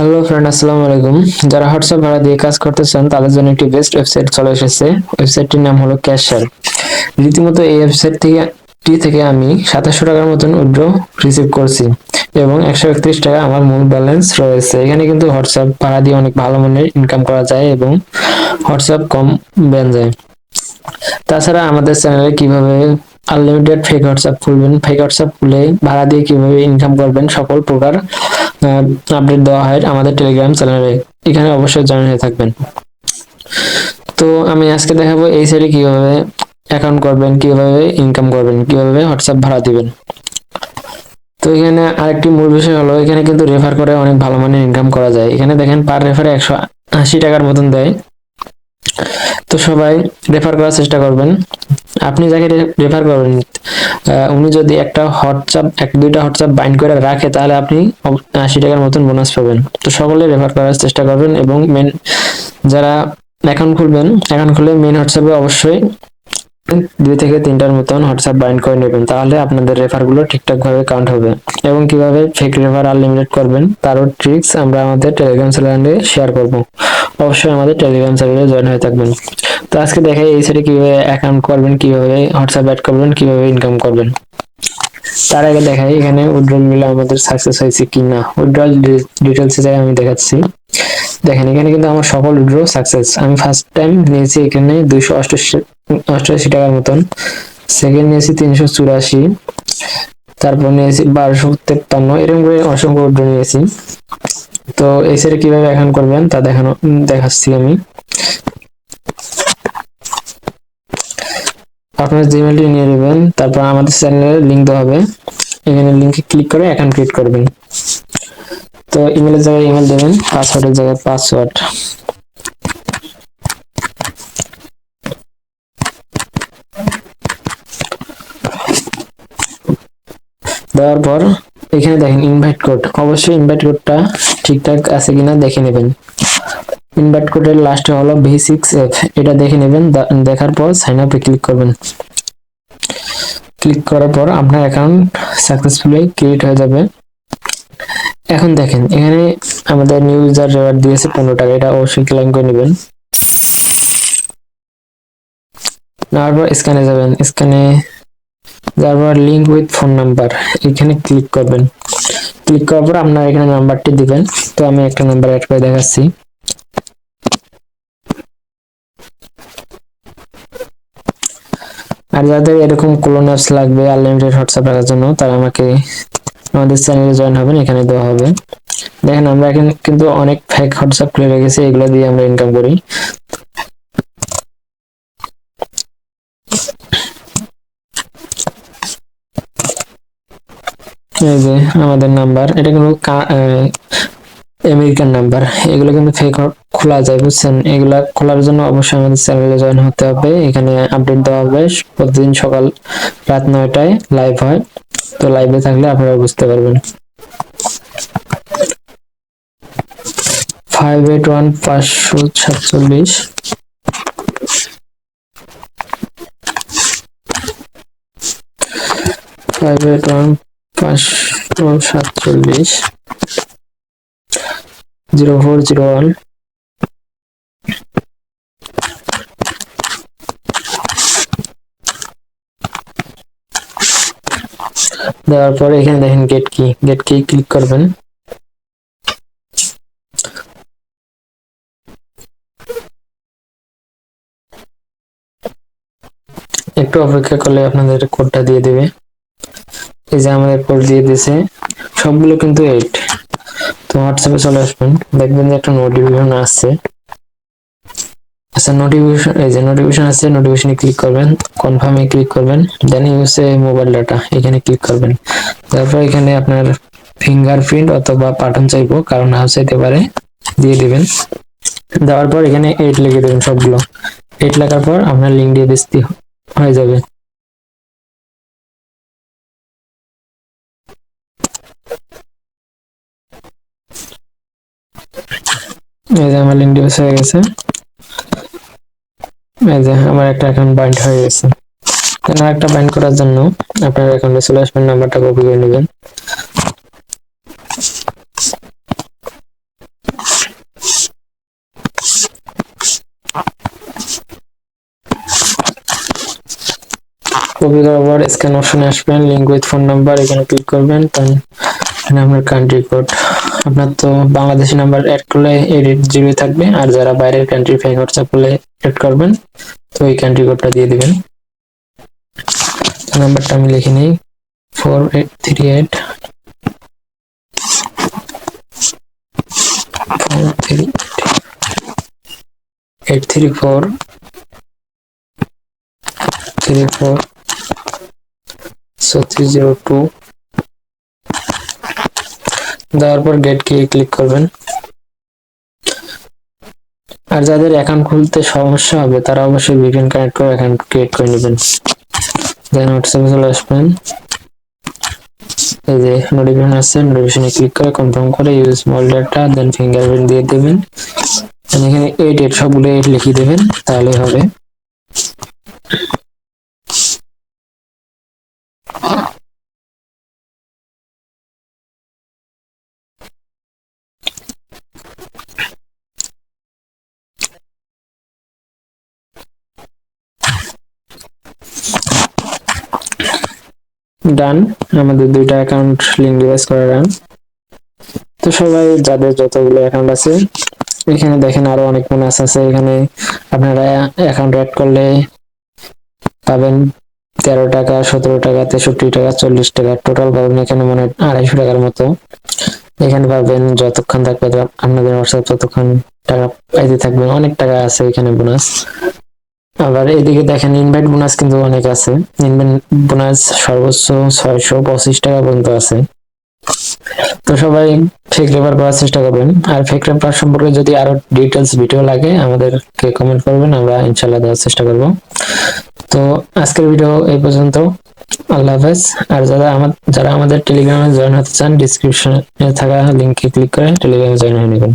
Hello friend, আসসালামু আলাইকুম। যারা হোয়াটসঅ্যাপ ভাড়া দিয়ে কাজ করতে চান তাদের জন্য একটি বেস্ট ওয়েবসাইট চলে এসেছে। ওয়েবসাইটটির নাম হলো ক্যাশার। রীতিমতো এই ওয়েবসাইট থেকে আমি 2700 টাকার মতন উইথড্র রিসিভ করছি এবং 131 টাকা আমার মূল ব্যালেন্স রয়েছে। এখানে কিন্তু হোয়াটসঅ্যাপ ভাড়া দিয়ে অনেক ভালো মানের ইনকাম করা যায় এবং হোয়াটসঅ্যাপ কম ব্যান যায়। তাছাড়া আমাদের চ্যানেলে কিভাবে আনলিমিটেড ফেক হোয়াটসঅ্যাপ খুলবেন, ফেক হোয়াটসঅ্যাপ খুলে ভাড়া দিয়ে কিভাবে ইনকাম করবেন, সকল প্রকার আপডেট দেওয়া হয় আমাদের টেলিগ্রাম চ্যানেলে। এখানে অবশ্যই জয়েন হয়ে থাকবেন। তো আমি আজকে দেখাবো এই সাইটে কিভাবে অ্যাকাউন্ট করবেন, কিভাবে ইনকাম করবেন, কিভাবে হোয়াটসঅ্যাপ ভাড়া দিবেন। তো এখানে আরেকটি মূল বিষয় হলো, এখানে কিন্তু রেফার করে অনেক ভালো মানের ইনকাম করা যায়। এখানে দেখেন পার রেফারে 180 টাকার মতন দেয়। তো সবাই রেফার করার চেষ্টা করবেন। আপনি যাকে রেফার করবেন, উনি যদি এক দুইটা হোয়াটসঅ্যাপ বাইন্ড করে রাখে তাহলে আপনি 80 টাকার মতন বোনাস পাবেন। তো সকলে রেফার করার চেষ্টা করবেন এবং যারা অ্যাকাউন্ট খুলে মেন হোয়াটসঅ্যাপে অবশ্যই 2 থেকে 3টার মতন হোয়াটসঅ্যাপ বাইন্ড করে নেবেন, তাহলে আপনাদের রেফার গুলো ঠিকঠাক ভাবে কাউন্ট হবে। এবং কিভাবে ফেক রেফার আনলিমিটেড করবেন তারও ট্রিক্স আমরা আমাদের টেলিগ্রাম চ্যানেলে শেয়ার করব। অবশ্যই আমাদের টেলিগ্রাম চ্যানেলে জয়েন হয়ে থাকবেন। তো আজকে দেখাই এই সাইটে কিভাবে অ্যাকাউন্ট করবেন, কিভাবে হোয়াটসঅ্যাপ অ্যাড করবেন, কিভাবে ইনকাম করবেন। তার আগে দেখাই এখানে উইথড্রল গুলো আমাদের সাকসেস হয়েছে কিনা। উইথড্রল ডিটেলস এ আমি দেখাচ্ছি। দেখেন এখানে কিন্তু আমার সকল উইথড্র সাকসেস। আমি ফার্স্ট টাইম নিয়েছি এখানে 288 টাকার মতন, সেকেন্ড নিয়েছি 384, তারপর নিয়েছি 1253, এরকম করে অসংখ্য উইথড্র নিয়েছি। তো এই সাইটে কিভাবে অ্যাকাউন্ট করবেন তা দেখাচ্ছি আমি। আপনার জিমেলটি নিয়ে নেবেন, তারপর আমাদের চ্যানেলের লিংক দেওয়া হবে, এখানে লিংকে ক্লিক করে অ্যাকাউন্ট ক্রিয়েট করবেন। তো ইমেলের জায়গায় ইমেল দেবেন, পাসওয়ার্ডের জায়গায় পাসওয়ার্ড দেওয়ার পর এখানে দেখেন ইনভাইট কোড। অবশ্যই ইনভাইট কোডটা ঠিকঠাক আছে কিনা দেখে নেবেন। ইনভাইট কোডের লাস্টে হলো V6F, এটা দেখে নেবেন। দেখার পর সাইন আপে ক্লিক করবেন। ক্লিক করার পর আপনার অ্যাকাউন্ট সাকসেসফুলি ক্রিয়েট হয়ে যাবে। এখন দেখেন এখানে আমাদের নিউ ইউজার রেওয়ার্ড দিয়েছে 15 টাকা, এটা অবশ্যই ক্লেম করে নেবেন। নেওয়ার পর স্ক্যানে যাবেন, স্ক্যানে যাওয়ার পর লিঙ্ক উইথ ফোন নাম্বার এখানে ক্লিক করবেন। ক্লিক করার পর আপনার এখানে নাম্বারটি দিবেন। তো আমি একটা নাম্বার অ্যাড করে দেখাচ্ছি। আর যাদের এরকম ক্লোন অ্যাপস লাগবে আনলিমিটেড হোয়াটসঅ্যাপ রাখার জন্য, তারা আমাদের চ্যানেলে জয়েন হবেন, এখানে দেওয়া হবে। দেখেন আমরা এখানে কিন্তু অনেক ফেক হোয়াটসঅ্যাপ খুলে রেখেছি, এগুলো দিয়ে আমরা ইনকাম করি। এই যে আমাদের নাম্বার, এটা কিন্তু আমেরিকান নাম্বার। এগুলো কিন্তু ফেক খোলা যায়, বুঝছেন। এগুলা খোলার জন্য অবশ্যই আমাদের চ্যানেলে জয়েন হতে হবে। এখানে আপডেট দেওয়া হবে, প্রতিদিন সকাল রাত 9টায় লাইভ হয়। তো লাইভে থাকলে আপনারা বুঝতে পারবেন। 581547, 581547, 0401। দেওয়ার পরে এখানে দেখেন গেট কি ক্লিক করবেন। একটু অপেক্ষা করলে আপনাদের কোডটা দিয়ে দেবে। এই যে আমাদের কোড দিয়ে দিয়েছে, সবগুলো কিন্তু 8। তো হোয়াটসঅ্যাপে চলে আসবেন, দেখবেন যে একটা নোটিফিকেশন আসছে। আচ্ছা, নোটিফিকেশন আসছে, নোটিফিকেশনে ক্লিক করবেন, কনফার্মে ক্লিক করবেন, দেন ইউজ মোবাইল ডাটা এখানে ক্লিক করবেন। তারপর এখানে আপনার ফিঙ্গারপ্রিন্ট অথবা পাঠান চাইবো, কারণ না চাইতে পারে, দিয়ে দিবেন। দেওয়ার পর এখানে 8 লিখে দেবেন সবগুলো। 8 লেখার পর আপনার লিঙ্ক দিয়ে দিতে হয়ে যাবে। এই যে আমার লিঙ্ক ডিভাইস হয়ে গেছে। এই যে আমার একটা অ্যাকাউন্ট বাইন্ড হয়ে গেছে। আর একটা বাইন্ড করার জন্য আপনার অ্যাকাউন্টে চলে আসবেন, নাম্বারটা কপি করে নেবেন। কপি করার পর স্ক্যান অপশনে আসবেন, লিঙ্ক উইথ ফোন নাম্বার এখানে ক্লিক করবেন। তারপর এখানে আপনার কান্ট্রি কোড, আপনার তো বাংলাদেশি নাম্বার অ্যাড করলে এই রেট জিরোই থাকবে, আর যারা বাইরের কান্ট্রি ফ্যাক হোয়াটসঅ্যাপ করলে অ্যাড করবেন তো এই কান্ট্রি কোডটা দিয়ে দিবেন। নাম্বারটা আমি লিখে নিই 4838 834 34 302 দেওয়ার পর গেট কে ক্লিক করবেন। আর যাদের অ্যাকাউন্ট খুলতে সমস্যা হবে তারা অবশ্যই ভিপিএন কানেক্ট করে অ্যাকাউন্ট ক্রিয়েট করে নেবেন। দেন হোয়াটসঅ্যাপে চলে আসবেন, এই যে নোটিফিকেশন আসছে, নোটিফিকেশনে ক্লিক করে কনফার্ম করে ইউজ স্মল ডাটা, দেন ফিঙ্গারপ্রিন্ট দিয়ে দেবেন। এখানে 8 সবগুলো 8 লিখে দেবেন, তাহলে হবে। ডান, আমাদের দুইটা অ্যাকাউন্ট লিংক ডিভাইস করা ডান। তো সবাই যাদের যতগুলো অ্যাকাউন্ট আছে এখানে দেখেন আরো অনেক বোনাস আছে। এখানে আপনারা অ্যাকাউন্ট অ্যাড করলে পাবেন 13 টাকা, 17 টাকা, 63 টাকা, 40 টাকা, টোটাল পাবেন এখানে মনে হয় 250 টাকার মতো। এখানে পাবেন যতক্ষণ থাকবে আপনাদের হোয়াটসঅ্যাপ ততক্ষণ টাকা পাইতে থাকবেন, অনেক টাকা আছে এখানে বোনাস। আবার এদিকে দেখেন ইনভাইট বোনাস কিন্তু অনেক আছে, ইনভাইট বোনাস সর্বোচ্চ 625 টাকা পর্যন্ত আছে। তো সবাই ফেক রেফার করার চেষ্টা করবেন, আর ফেক রেফার সম্পর্কে যদি আরো ডিটেলস ভিডিও লাগে আমাদেরকে কমেন্ট করবেন, আমরা ইনশাল্লাহ দেওয়ার চেষ্টা করব। তো আজকের ভিডিও এই পর্যন্ত, আল্লাহ হাফেজ। আর যারা আমাদের টেলিগ্রামে জয়েন হতে চান ডিসক্রিপশনে থাকা লিংকে ক্লিক করে টেলিগ্রামে জয়েন হয়ে নেবেন।